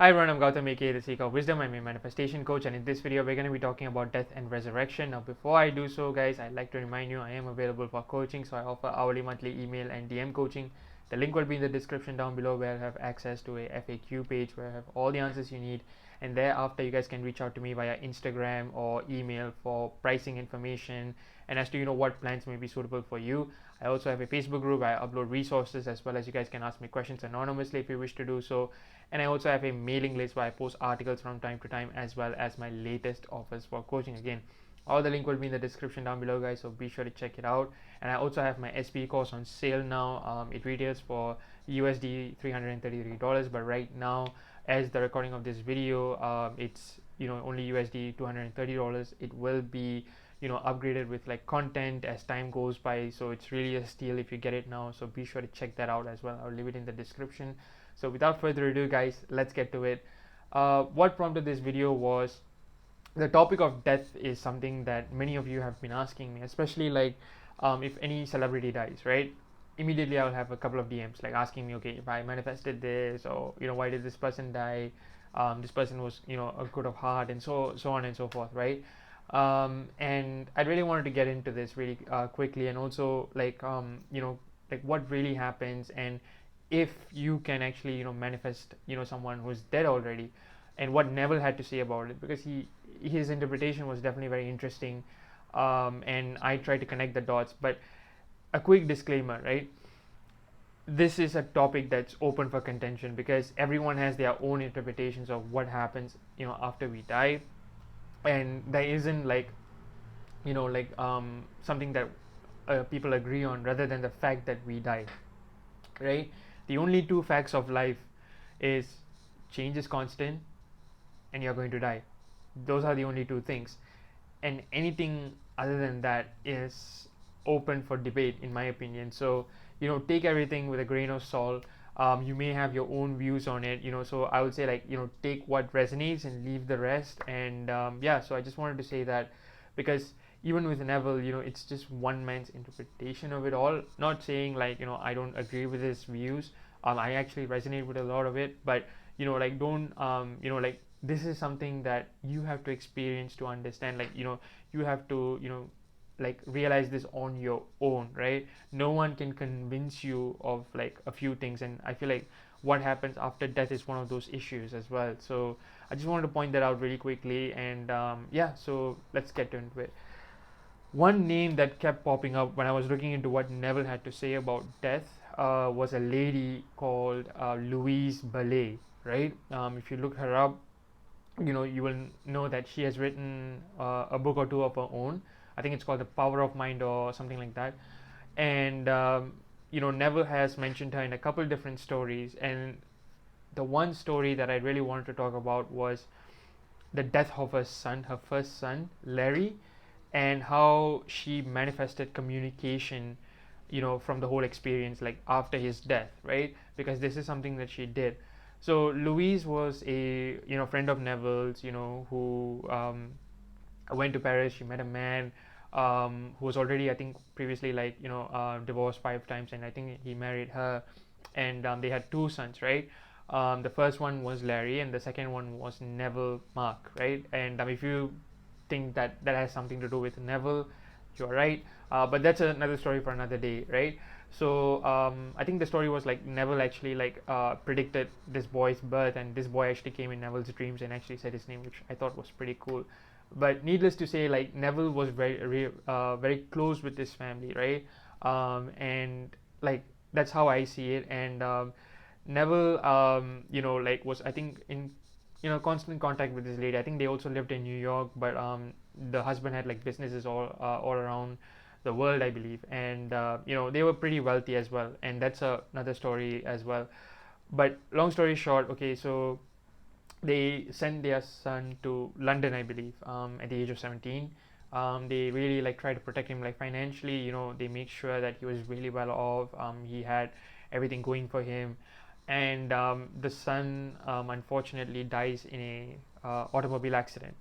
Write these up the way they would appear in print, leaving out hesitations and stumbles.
Hi everyone, I'm Gautam, aka the Seeker of Wisdom. I'm a manifestation coach, and in this video, we're going to be talking about death and resurrection. Now, before I do so, guys, I'd like to remind you I am available for coaching. So, I offer hourly, monthly, email, and DM coaching. The link will be in the description down below, where I have access to a FAQ page where I have all the answers you need. And thereafter, you guys can reach out to me via Instagram or email for pricing information and as to what plans may be suitable for you. I also have a Facebook group where I upload resources, as well as you guys can ask me questions anonymously if you wish to do so. And I also have a mailing list where I post articles from time to time, as well as my latest offers for coaching. Again, all the link will be in the description down below, guys, so be sure to check it out. And I also have my SP course on sale now. It retails for USD $333, but right now, as the recording of this video, it's only USD $230. It will be upgraded with like content as time goes by, so it's really a steal if you get it now. So be sure to check that out as well. I'll leave it in the description. So without further ado, guys, let's get to it. What prompted this video was the topic of death is something that many of you have been asking me, especially like if any celebrity dies, right? Immediately I'll have a couple of DMs like asking me, okay, if I manifested this, or why did this person die? This person was a good of heart, and so on and so forth, right? And I really wanted to get into this really quickly, and also like like what really happens, and if you can actually manifest someone who's dead already, and what Neville had to say about it, because his interpretation was definitely very interesting, and I tried to connect the dots. But a quick disclaimer, right? This is a topic that's open for contention, because everyone has their own interpretations of what happens after we die, and there isn't like something that people agree on, rather than the fact that we die, right? The only two facts of life is change is constant and you're going to die. Those are the only two things, and anything other than that is open for debate, in my opinion. So take everything with a grain of salt. You may have your own views on it, so I would say, like, take what resonates and leave the rest. And yeah, so I just wanted to say that, because even with Neville, it's just one man's interpretation of it all. Not saying like I don't agree with his views. I actually resonate with a lot of it, but like, don't like, this is something that you have to experience to understand. Like, you have to like realize this on your own, right? No one can convince you of like a few things, and I feel like what happens after death is one of those issues as well. So I just wanted to point that out really quickly. And yeah, so let's get into it. One name that kept popping up when I was looking into what Neville had to say about death was a lady called Louise Berlay, right? If you look her up, you will know that she has written a book or two of her own. I think it's called The Power of Mind or something like that. And Neville has mentioned her in a couple different stories, and the one story that I really wanted to talk about was the death of her son, her first son, Larry, and how she manifested communication from the whole experience, like after his death, right? Because this is something that she did. So Louise was a friend of Neville's, who went to Paris. She met a man who was already, I think, previously, like divorced 5 times, and I think he married her, and they had 2 sons, right? The first one was Larry, and the second one was Neville Mark, right? And if you think that that has something to do with Neville, you're right. But that's another story for another day, right? So I think the story was like Neville actually like predicted this boy's birth, and this boy actually came in Neville's dreams and actually said his name, which I thought was pretty cool. But needless to say, like, Neville was very close with his family, right? And like, that's how I see it. And Neville, like, was, I think, in constant contact with this lady. I think they also lived in New York, but the husband had like businesses all around the world, I believe. And they were pretty wealthy as well, and that's another story as well. But long story short, okay, so they sent their son to London, I believe, at the age of 17. They really like try to protect him, like, financially. They make sure that he was really well off. He had everything going for him, and the son unfortunately dies in a automobile accident,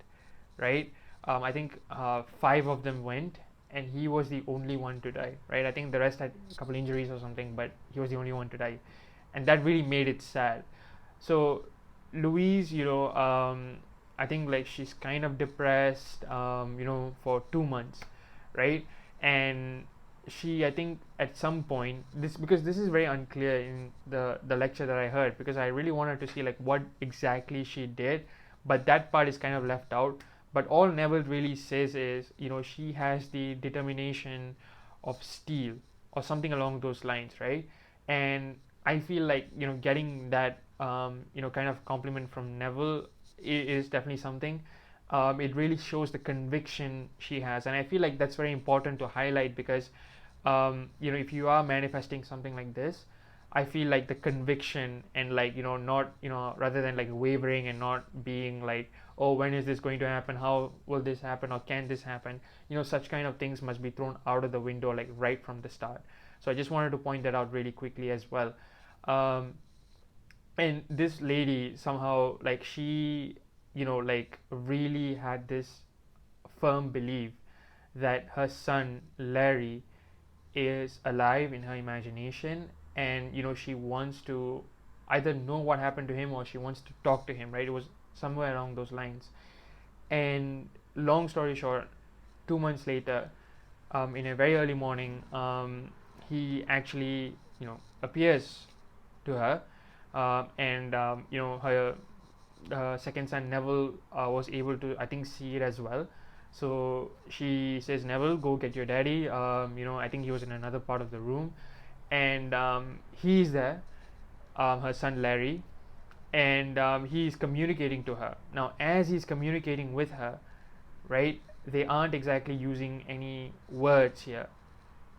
right? I think 5 of them went, and he was the only one to die, right? I think the rest had a couple injuries or something, but he was the only one to die, and that really made it sad. So Louise, I think like she's kind of depressed, for 2 months, right? And she, I think, at some point, this because this is very unclear in the lecture that I heard, because I really wanted to see like what exactly she did, but that part is kind of left out. But all Neville really says is, she has the determination of steel or something along those lines, right? And I feel like, getting that, kind of compliment from Neville is definitely something. It really shows the conviction she has, and I feel like that's very important to highlight, because if you are manifesting something like this, I feel like the conviction, and like, not, rather than like wavering and not being like, oh, when is this going to happen, how will this happen, or can this happen, such kind of things must be thrown out of the window like right from the start. So I just wanted to point that out really quickly as well. um, and this lady somehow, like, she, like, really had this firm belief that her son Larry is alive in her imagination, and she wants to either know what happened to him, or she wants to talk to him, right? It was somewhere along those lines. And long story short, 2 months later, in a very early morning, he actually, appears to her, and her second son Neville was able to, I think, see it as well. So she says, Neville, go get your daddy. I think he was in another part of the room, and he's there, her son Larry, and he's communicating to her. Now, as he's communicating with her, right, they aren't exactly using any words here,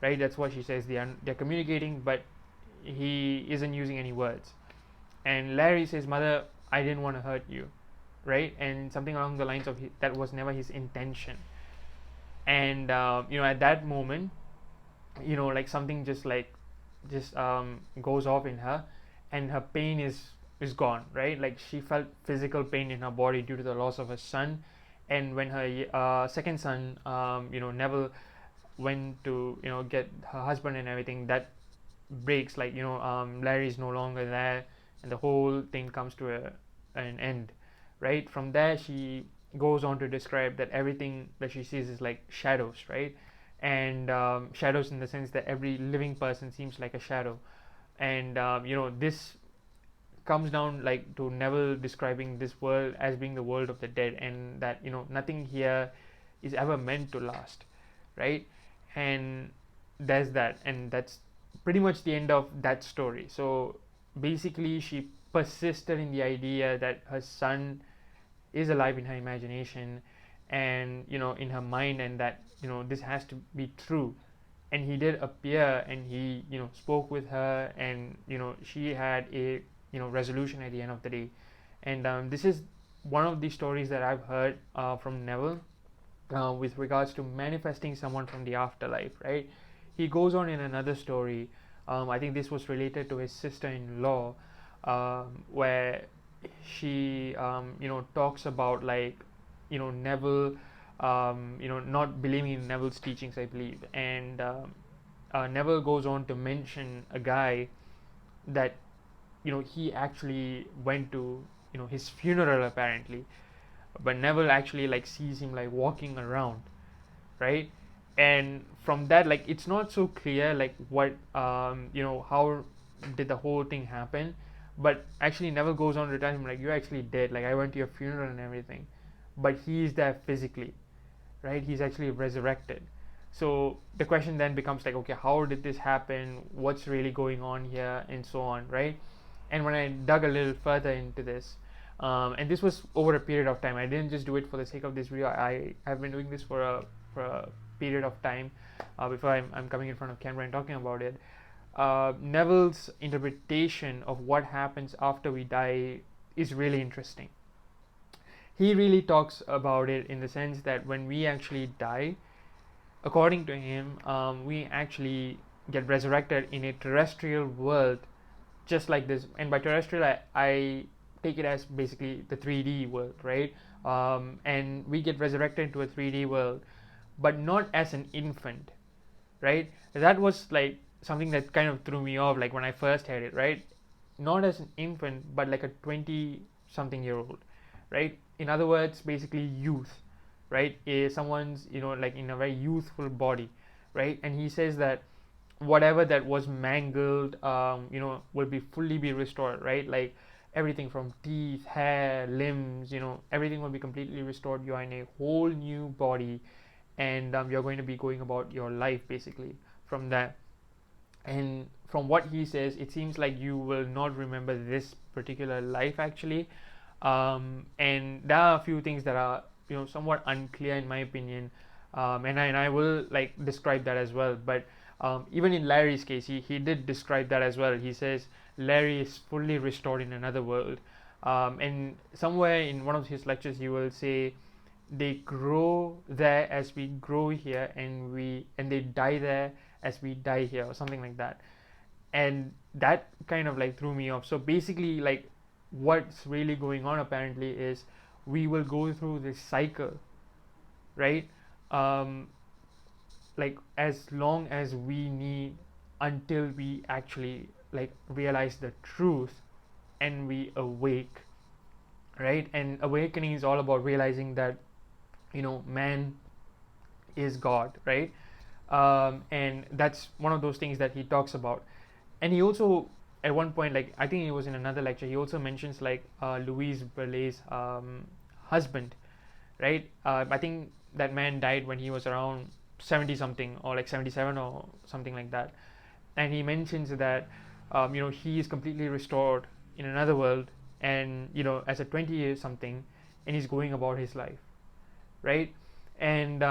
right? That's what she says. They're communicating, but he isn't using any words. And Larry says, Mother, I didn't want to hurt you, right? And something along the lines of, that was never his intention. And at that moment, like something just goes off in her, and her pain is gone, right? Like, she felt physical pain in her body due to the loss of her son. And when her second son, Neville, went to get her husband and everything, that breaks, like, Larry is no longer there, and the whole thing comes to an end, right? From there, she goes on to describe that everything that she sees is like shadows, right? And shadows in the sense that every living person seems like a shadow. And this comes down like to Neville describing this world as being the world of the dead, and that nothing here is ever meant to last, right? And there's that, and that's pretty much the end of that story. So basically, she persisted in the idea that her son is alive in her imagination, and in her mind, and that this has to be true. And he did appear, and he spoke with her, and she had a resolution at the end of the day. And this is one of the stories that I've heard from Neville, with regards to manifesting someone from the afterlife, right? He goes on in another story. I think this was related to his sister-in-law, where she, talks about, like, Neville, not believing in Neville's teachings, I believe. And Neville goes on to mention a guy that, he actually went to, his funeral apparently. But Neville actually, like, sees him, like, walking around, right? And from that, like, it's not so clear, like, what, how did the whole thing happen. But actually Neville goes on to tell him, like, you actually did, like, I went to your funeral and everything. But he's there physically, right? He's actually resurrected. So the question then becomes like, okay, how did this happen, what's really going on here, and so on, right? And when I dug a little further into this, and this was over a period of time, I didn't just do it for the sake of this video. I have been doing this for a period of time, before I'm coming in front of camera and talking about it. Neville's interpretation of what happens after we die is really interesting. He really talks about it in the sense that when we actually die, according to him, we actually get resurrected in a terrestrial world just like this. And by terrestrial, I take it as basically the 3D world, right? And we get resurrected into a 3D world, but not as an infant, right? That was like something that kind of threw me off, like when I first heard it, right? Not as an infant, but like a 20 something year old, right? In other words, basically youth, right? Is someone's, like in a very youthful body, right? And he says that whatever that was mangled, will be fully be restored, right? Like everything from teeth, hair, limbs, everything will be completely restored. You are in a whole new body, and you're going to be going about your life basically from that. And from what he says, it seems like you will not remember this particular life actually. And there are a few things that are somewhat unclear in my opinion, and I will like describe that as well. But even in Larry's case, he did describe that as well. He says Larry is fully restored in another world, and somewhere in one of his lectures he will say they grow there as we grow here, and they die there as we die here, or something like that. And that kind of like threw me off. So basically, like, what's really going on apparently is we will go through this cycle, right? um like as long as we need, until we actually like realize the truth and we awake, right? And awakening is all about realizing that man is God, right? And that's one of those things that he talks about. And he also, at one point, like I think it was in another lecture, he also mentions like Louise Berlay's husband, right? I think that man died when he was around 70 something, or like 77 or something like that. And he mentions that he is completely restored in another world, and as a 20 years something, and he's going about his life, right? And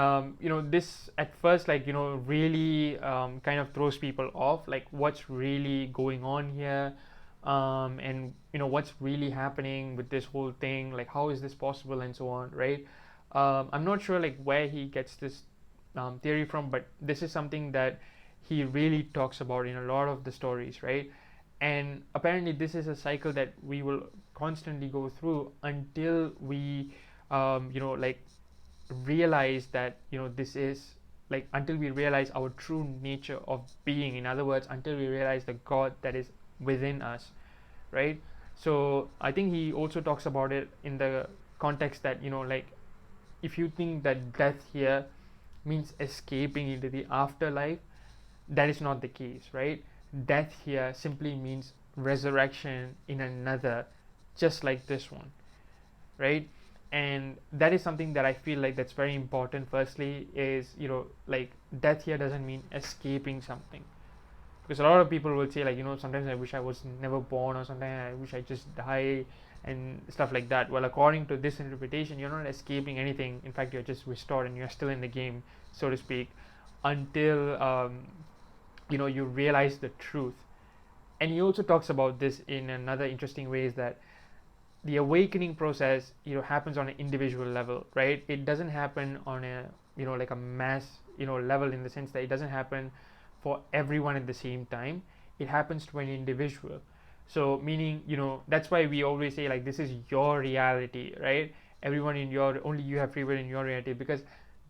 this at first, like really kind of throws people off, like what's really going on here, and what's really happening with this whole thing, like how is this possible, and so on, right? I'm not sure like where he gets this theory from, but this is something that he really talks about in a lot of the stories, right? And apparently this is a cycle that we will constantly go through until we like realize that this is like, until we realize our true nature of being. In other words, until we realize the God that is within us, right? So I think he also talks about it in the context that like, if you think that death here means escaping into the afterlife, that is not the case, right? Death here simply means resurrection in another, just like this one, right? And that is something that I feel like that's very important. Firstly is like, death here doesn't mean escaping something, because a lot of people will say like, sometimes I wish I was never born, or sometimes I wish I just die, and stuff like that. Well, according to this interpretation, you're not escaping anything. In fact, you're just restored, and you're still in the game, so to speak, until you realize the truth. And he also talks about this in another interesting way, is that the awakening process happens on an individual level, right? It doesn't happen on a like a mass level, in the sense that it doesn't happen for everyone at the same time. It happens to an individual. So meaning, that's why we always say like, this is your reality, right? Everyone in your, only you have free will in your reality, because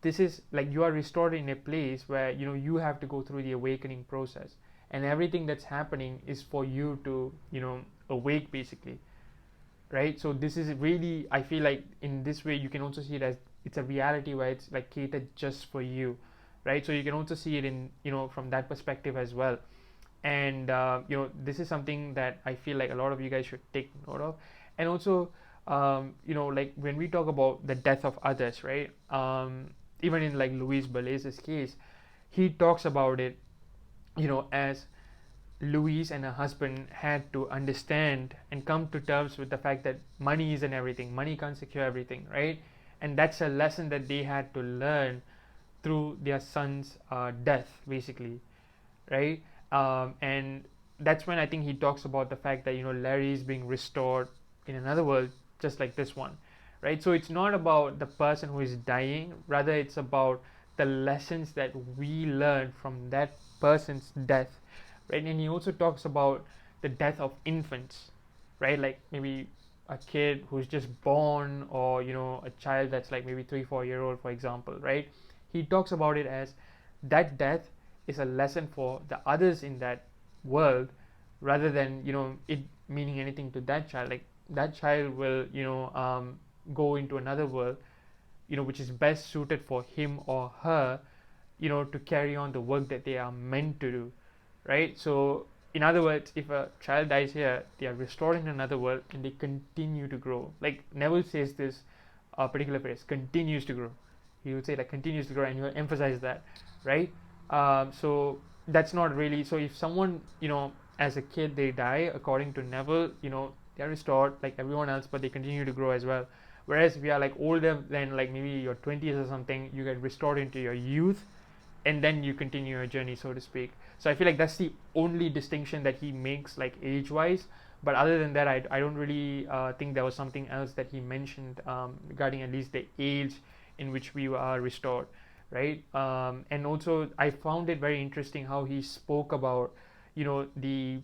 this is like, you are restored in a place where you have to go through the awakening process, and everything that's happening is for you to awake basically, right? So this is really, I feel like in this way you can also see it as, it's a reality where it's like catered just for you, right? So you can also see it in from that perspective as well. And this is something that I feel like a lot of you guys should take note of. And also like when we talk about the death of others, right? Even in like Louise Berlay's case, he talks about it as Louise and her husband had to understand and come to terms with the fact that money isn't everything, money can't secure everything, right? And that's a lesson that they had to learn through their son's death basically, right? And that's when I think he talks about the fact that Larry is being restored in another world, just like this one, right? So it's not about the person who is dying, rather it's about the lessons that we learn from that person's death, right? And he also talks about the death of infants, right? Like maybe a kid who's just born, or a child that's like maybe 3-4 year old, for example, right? He talks about it as that death is a lesson for the others in that world, rather than it meaning anything to that child. Like that child will, go into another world, which is best suited for him or her, to carry on the work that they are meant to do, right? So in other words, if a child dies here, they are restored in another world and they continue to grow. Like Neville says this particular phrase, continues to grow. He would say like continues to grow, and he will emphasize that, right? So that's not really, so if someone, as a kid they die, according to Neville, they're restored like everyone else, but they continue to grow as well. Whereas we are like older than like maybe your 20s or something, you get restored into your youth, and then you continue your journey, so to speak. So I feel like that's the only distinction that he makes, like age wise. But other than that, I don't really think there was something else that he mentioned regarding at least the age in which we are restored, right? And also I found it very interesting how he spoke about, the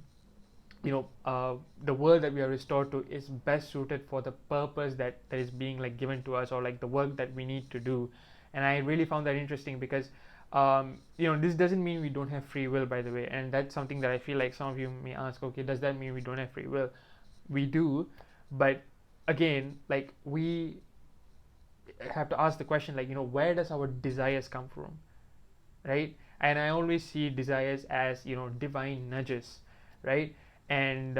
the world that we are restored to is best suited for the purpose that is being like given to us, or like the work that we need to do. And I really found that interesting because this doesn't mean we don't have free will, by the way. And that's something that I feel like some of you may ask, okay, does that mean we don't have free will? We do, but again, like we have to ask the question, like, where does our desires come from, right? And I always see desires as, divine nudges, right? And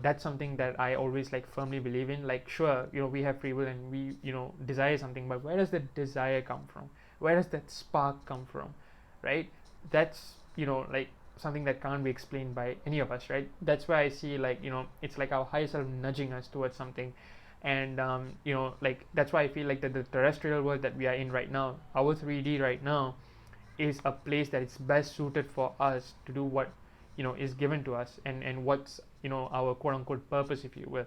that's something that I always like firmly believe in. Like, sure, we have free will and we, desire something, but where does the desire come from? Where does that spark come from, right? That's, like something that can't be explained by any of us, right? That's why I see, like, it's like our higher self nudging us towards something. And like that's why I feel like that the terrestrial world that we are in right now, our 3D right now, is a place that is best suited for us to do what, is given to us, and what's, our quote unquote purpose, if you will.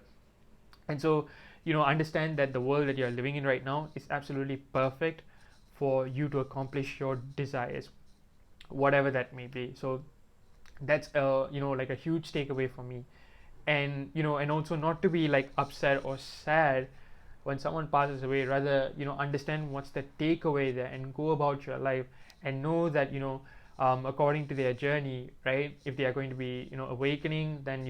And so, understand that the world that you're living in right now is absolutely perfect for you to accomplish your desires, whatever that may be. So that's like a huge takeaway for me. And and also not to be like upset or sad when someone passes away. Rather, understand what's the takeaway there and go about your life, and know that, according to their journey, right, if they are going to be, awakening, then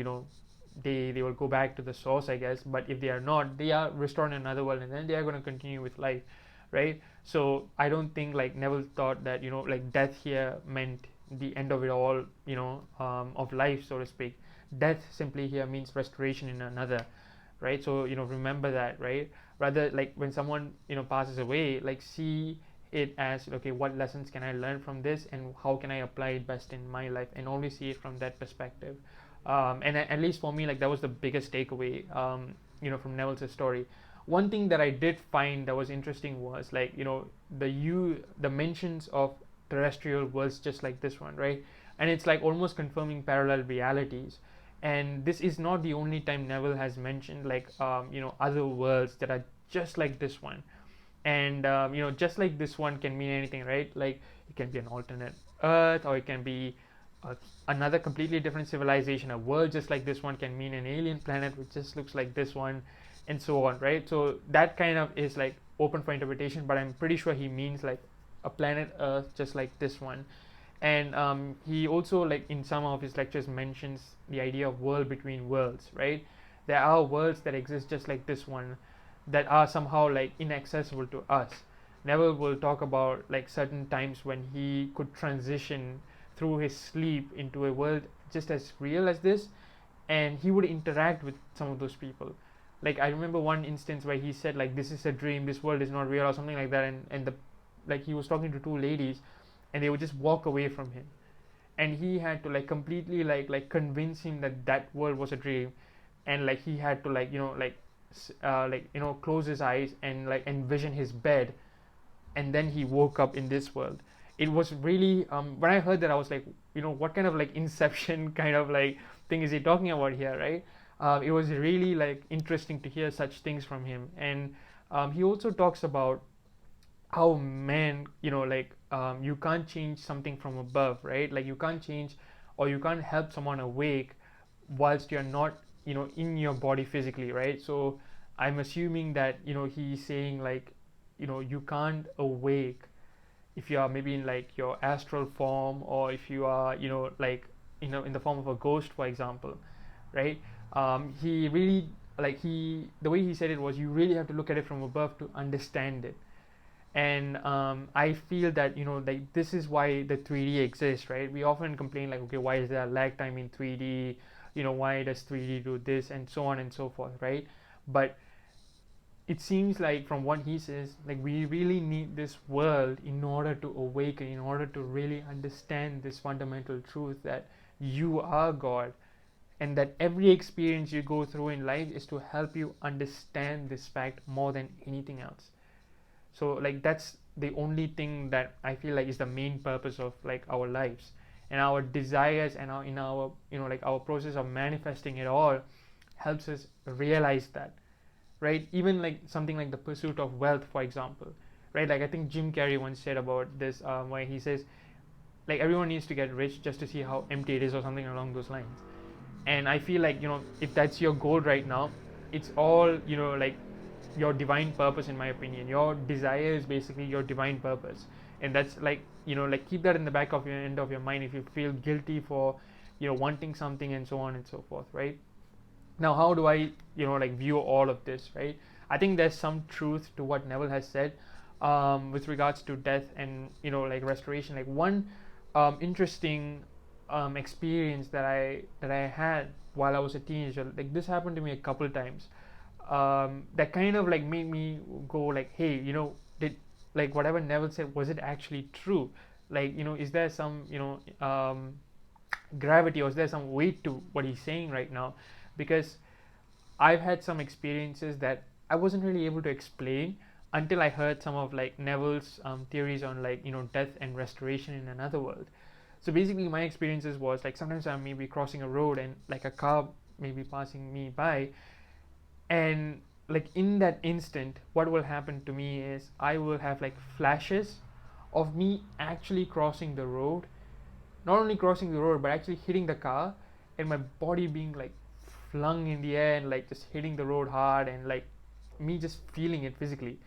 they will go back to the source, I guess. But if they are not, they are restored in another world, and then they are going to continue with life, right? So I don't think like Neville thought that, like death here meant the end of it all, of life, so to speak. Death simply here means restoration in another, right? So remember that, right? Rather, like when someone passes away, like see it as, okay, what lessons can I learn from this, and how can I apply it best in my life, and only see it from that perspective. And at least for me, like that was the biggest takeaway, from Neville's story. One thing that I did find that was interesting was like, the mentions of terrestrial worlds just like this one, right? And it's like almost confirming parallel realities. And this is not the only time Neville has mentioned like other worlds that are just like this one. And just like this one can mean anything, right? Like it can be an alternate Earth, or it can be another completely different civilization. A world just like this one can mean an alien planet which just looks like this one, and so on, right? So that kind of is like open for interpretation, but I'm pretty sure he means like a planet Earth just like this one. And he also, like in some of his lectures, mentions the idea of world between worlds, right? There are worlds that exist just like this one, that are somehow like inaccessible to us. Neville will talk about like certain times when he could transition through his sleep into a world just as real as this, and he would interact with some of those people. Like I remember one instance where he said like, this is a dream, this world is not real, or something like that. And the like he was talking to two ladies, and they would just walk away from him, and he had to like completely like convince him that that world was a dream. And like he had to like close his eyes and like envision his bed, and then he woke up in this world. It was really when I heard that, I was like, what kind of like inception kind of like thing is he talking about here, right? It was really like interesting to hear such things from him. And he also talks about how man, you can't change something from above, right? Like you can't change, or you can't help someone awake whilst you're not, in your body physically, right? So I'm assuming that, he's saying like, you can't awake if you are maybe in like your astral form, or if you are, like in the form of a ghost, for example, right? He really like the way he said it was, you really have to look at it from above to understand it. And I feel that, like, this is why the 3D exists, right? We often complain like, okay, why is there a lag time in 3D, why does 3D do this, and so on and so forth, right? But it seems like, from what he says, like, we really need this world in order to awaken, in order to really understand this fundamental truth that you are God, and that every experience you go through in life is to help you understand this fact more than anything else. So, like, that's the only thing that I feel like is the main purpose of, like, our lives and our desires, and our like, our process of manifesting it all helps us realize that, right? Even like something like the pursuit of wealth, for example, right? Like, I think Jim Carrey once said about this, where he says, like, everyone needs to get rich just to see how empty it is, or something along those lines. And I feel like, if that's your goal right now, it's all, like, your divine purpose. In my opinion, your desire is basically your divine purpose. And that's like, like, keep that in the back of your end of your mind if you feel guilty for, wanting something, and so on and so forth, right? Now, how do I, like, view all of this, right? I think there's some truth to what Neville has said, with regards to death and, like, restoration. Like, one interesting experience that I had while I was a teenager, like, this happened to me a couple times, that kind of, like, made me go like, hey, did, like, whatever Neville said, was it actually true? Like, is there some, gravity, or is there some weight to what he's saying right now? Because I've had some experiences that I wasn't really able to explain until I heard some of, like, Neville's theories on, like, death and restoration in another world. So basically, my experiences was, like, sometimes I may be crossing a road and, like, a car may be passing me by, and, like, in that instant, what will happen to me is I will have, like, flashes of me actually crossing the road, not only crossing the road but actually hitting the car, and my body being, like, flung in the air, and, like, just hitting the road hard, and, like, me just feeling it physically,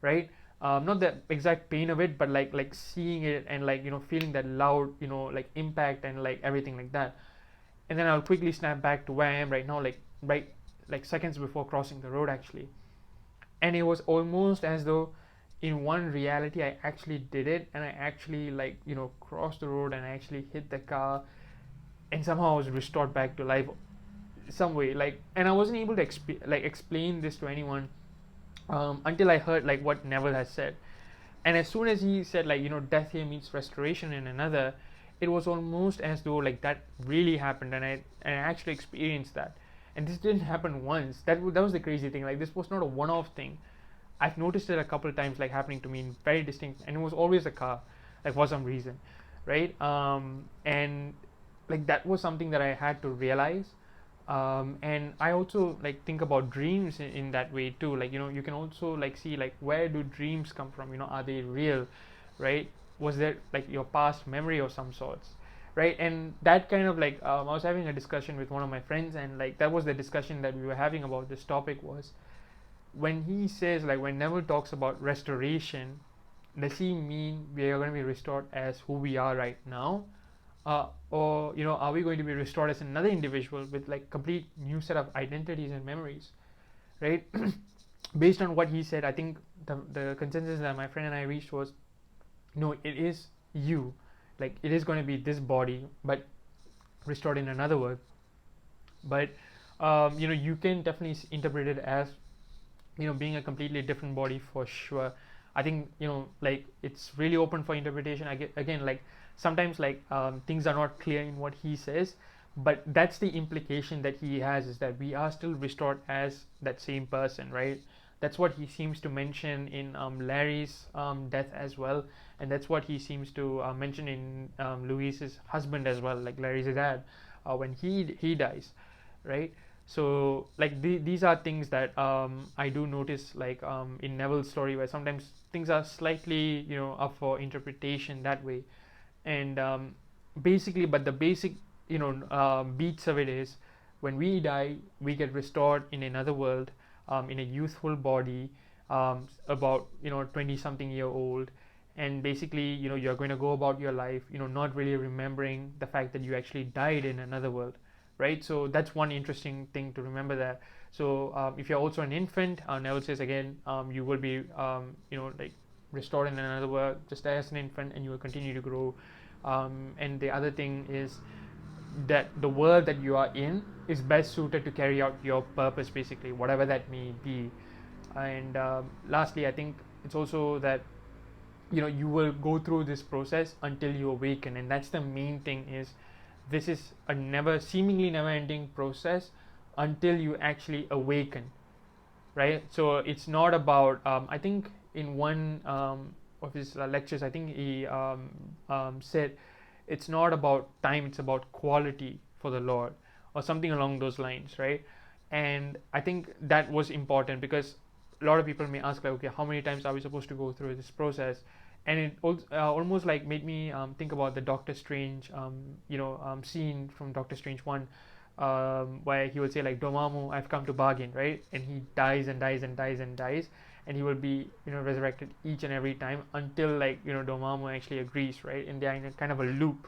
right? Not the exact pain of it, but like seeing it, and, like, feeling that loud, like, impact, and, like, everything like that. And then I'll quickly snap back to where I am right now, like, right, like, seconds before crossing the road, actually. And it was almost as though, in one reality, I actually did it, and I actually, like, crossed the road, and I actually hit the car, and somehow I was restored back to life some way, like. And I wasn't able to explain this to anyone, until I heard, like, what Neville has said. And as soon as he said, like, death here meets restoration in another, it was almost as though, like, that really happened, and I actually experienced that. And this didn't happen once. That was the crazy thing. Like, this was not a one-off thing. I've noticed it a couple of times, like, happening to me in very distinct, and it was always a car, like, for some reason, right? And, like, that was something that I had to realize. And I also, like, think about dreams in that way too. Like, you can also, like, see, like, where do dreams come from? Are they real, right? Was there, like, your past memory of some sorts, right? And that kind of, like, I was having a discussion with one of my friends, and, like, that was the discussion that we were having about this topic, was when he says, like, when Neville talks about restoration, does he mean we are going to be restored as who we are right now, or, are we going to be restored as another individual with, like, complete new set of identities and memories, right? Based on what he said, I think the consensus that my friend and I reached was, no, it is you, like, it is going to be this body, but restored in another world. But you can definitely interpret it as, being a completely different body, for sure. I think, like, it's really open for interpretation. Again, like, sometimes, like, things are not clear in what he says, but that's the implication that he has, is that we are still restored as that same person, right? That's what he seems to mention in Larry's death as well, and that's what he seems to mention in Louise's husband as well, like Larry's dad, when he dies, right? So, like, these are things that I do notice, like, in Neville's story, where sometimes things are slightly, up for interpretation that way. And basically, but the basic, beats of it is, when we die, we get restored in another world, in a youthful body, about 20 something year old. And basically, you're going to go about your life, not really remembering the fact that you actually died in another world, right? So that's one interesting thing to remember there. So if you're also an infant, Neville says again, you will be like restored in another world just as an infant, and you will continue to grow. And the other thing is that the world that you are in is best suited to carry out your purpose, basically, whatever that may be. And lastly, I think it's also that you will go through this process until you awaken, and that's the main thing. Is this is a seemingly never ending process until you actually awaken, right? So it's not about I think in one of his lectures, I think he said it's not about time, it's about quality for the Lord, or something along those lines, right? And I think that was important, because a lot of people may ask, like, okay, how many times are we supposed to go through this process? And it almost like made me think about the Doctor Strange scene from Doctor Strange 1, where he would say, like, Dormammu, I've come to bargain, right? And he dies and dies and dies and dies, and he will be resurrected each and every time until, like, Dormammu actually agrees, right? And they're in a kind of a loop.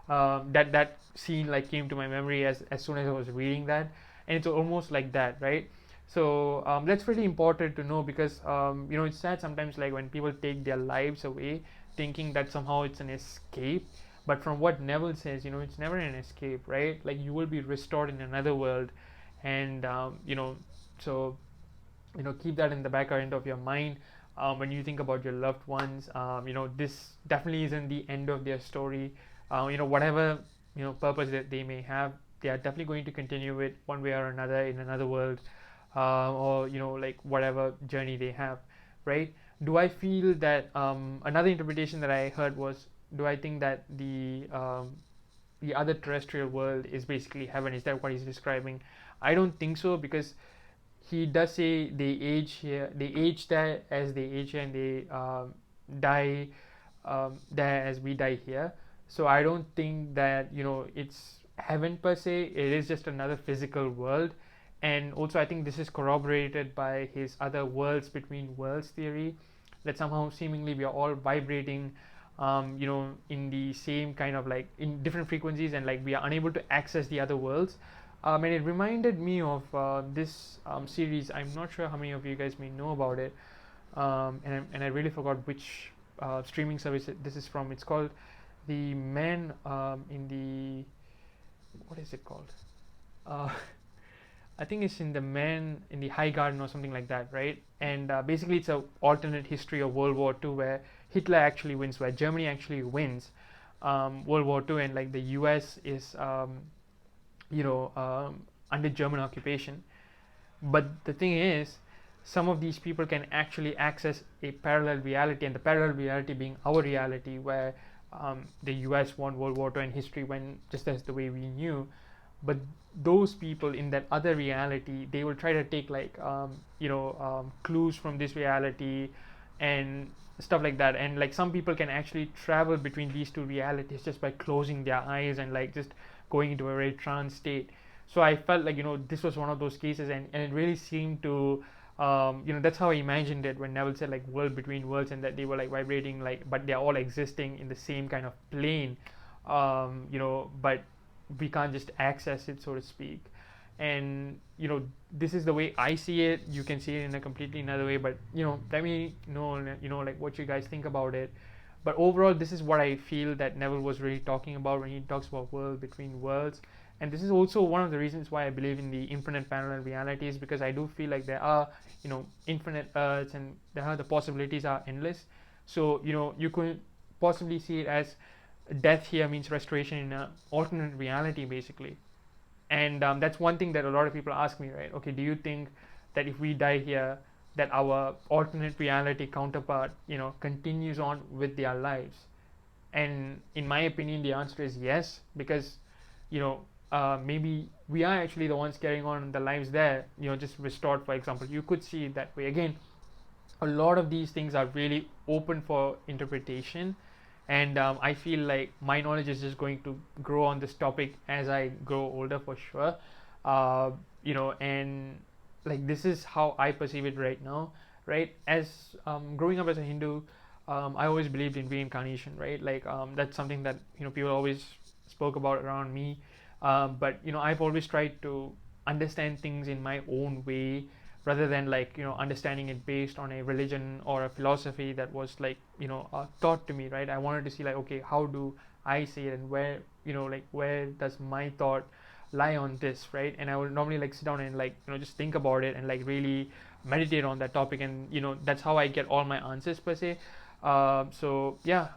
That scene, like, came to my memory as soon as I was reading that, and it's almost like that, right? So that's pretty important to know, because it's sad sometimes, like, when people take their lives away thinking that somehow it's an escape. But from what Neville says, it's never an escape, right? Like, you will be restored in another world. And so keep that in the back end of your mind when you think about your loved ones. This definitely isn't the end of their story. Whatever purpose that they may have, they are definitely going to continue it one way or another in another world, or like whatever journey they have, right? Do I feel that another interpretation that I heard was, do I think that the other terrestrial world is basically heaven? Is that what he's describing? I don't think so, because he does say they age here, they age there as they age here, and they die there as we die here. So I don't think that it's heaven per se. It is just another physical world. And also, I think this is corroborated by his other worlds between worlds theory, that somehow seemingly we are all vibrating in the same kind of, like, in different frequencies, and like we are unable to access the other worlds. And it reminded me of this series. I'm not sure how many of you guys may know about it, and I really forgot which streaming service this is from. It's called The Man in the, what is it called? I think it's in The Man in the High Garden or something like that, right? And basically, it's a alternate history of World War II, where Hitler actually wins, where Germany actually wins World War II, and like the US is under German occupation. But the thing is, some of these people can actually access a parallel reality, and the parallel reality being our reality, where the US won World War II and history went just as the way we knew. But those people in that other reality, they will try to take, like, clues from this reality and stuff like that. And like, some people can actually travel between these two realities just by closing their eyes and like just going into a very trance state. So I felt like this was one of those cases, and it really seemed to that's how I imagined it when Neville said, like, world between worlds, and that they were like vibrating, like, but they're all existing in the same kind of plane, but we can't just access it, so to speak. And this is the way I see it. You can see it in a completely another way, but let me know like what you guys think about it. But overall, this is what I feel that Neville was really talking about when he talks about world between worlds. And this is also one of the reasons why I believe in the infinite parallel realities, because I do feel like there are infinite earths, and the possibilities are endless. So you could possibly see it as death here means restoration in an alternate reality, basically. And that's one thing that a lot of people ask me, right? Okay, do you think that if we die here, that our alternate reality counterpart continues on with their lives? And in my opinion, the answer is yes, because maybe we are actually the ones carrying on the lives there, just restored, for example. You could see it that way. Again, a lot of these things are really open for interpretation, and I feel like my knowledge is just going to grow on this topic as I grow older, for sure. And like, this is how I perceive it right now, right? As growing up as a Hindu, I always believed in reincarnation, right? Like, that's something that people always spoke about around me. But I've always tried to understand things in my own way, rather than like understanding it based on a religion or a philosophy that was like taught to me, right? I wanted to see like, okay, how do I see it, and where like where does my thought lie on this, right? And I will normally like sit down and like just think about it and like really meditate on that topic, and that's how I get all my answers per se. So yeah,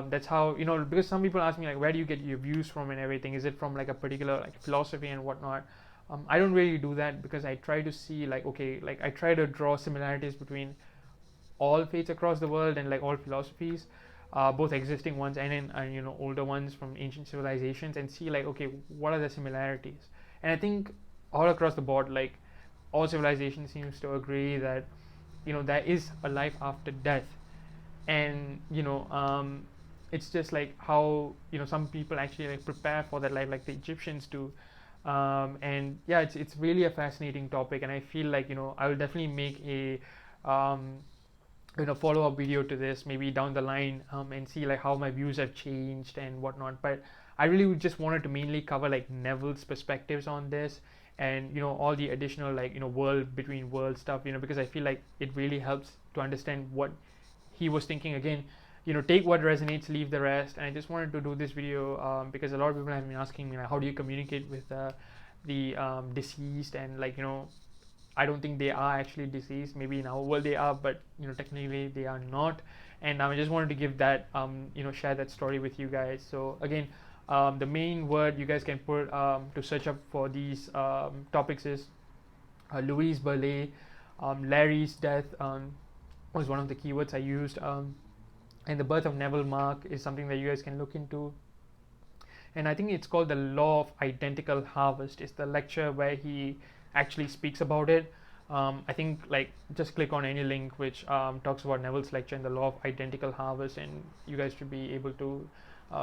that's how, because some people ask me like, where do you get your views from and everything? Is it from like a particular like philosophy and whatnot? I don't really do that, because I try to see like, okay, like I try to draw similarities between all faiths across the world and like all philosophies, both existing ones and older ones from ancient civilizations, and see like, okay, what are the similarities? And I think all across the board, like all civilizations seems to agree that there is a life after death. And it's just like how some people actually like prepare for that life, like the Egyptians do. And yeah, it's really a fascinating topic, and I feel like I will definitely make a follow-up video to this maybe down the line, and see like how my views have changed and whatnot. But I really just wanted to mainly cover like Neville's perspectives on this, and all the additional like world between world stuff, because I feel like it really helps to understand what he was thinking. Again, take what resonates, leave the rest. And I just wanted to do this video, because a lot of people have been asking me like, how do you communicate with the deceased? And like I don't think they are actually deceased. Maybe in our world they are, but technically they are not. And I just wanted to give that share that story with you guys. So again, the main word you guys can put to search up for these topics is Louise Berlay. Larry's death was one of the keywords I used, and the birth of Neville Mark is something that you guys can look into. And I think it's called the law of identical harvest. It's the lecture where he actually speaks about it. I think like just click on any link which talks about Neville's lecture and the law of identical harvest, and you guys should be able to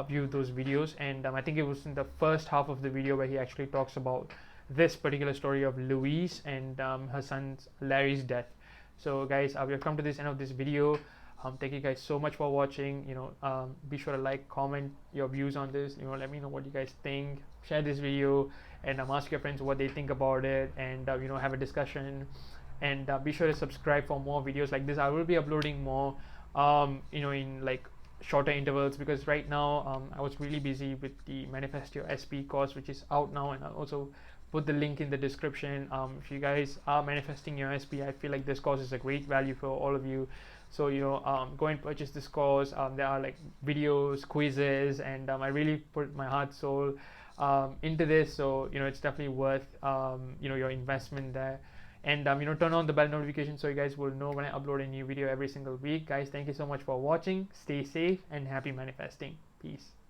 view those videos. And I think it was in the first half of the video where he actually talks about this particular story of Louise and her son Larry's death. So guys, we have come to this end of this video. Thank you guys so much for watching. Be sure to like, comment your views on this. Let me know what you guys think. Share this video, and ask your friends what they think about it, and have a discussion. And be sure to subscribe for more videos like this. I will be uploading more in like shorter intervals, because right now I was really busy with the Manifest Your SP course, which is out now, and I'll also put the link in the description. If you guys are manifesting your SP, I feel like this course is a great value for all of you. So go and purchase this course. There are like videos, quizzes, and I really put my heart, soul into this. So it's definitely worth your investment there. And turn on the bell notification so you guys will know when I upload a new video every single week. Guys, thank you so much for watching. Stay safe and happy manifesting. Peace.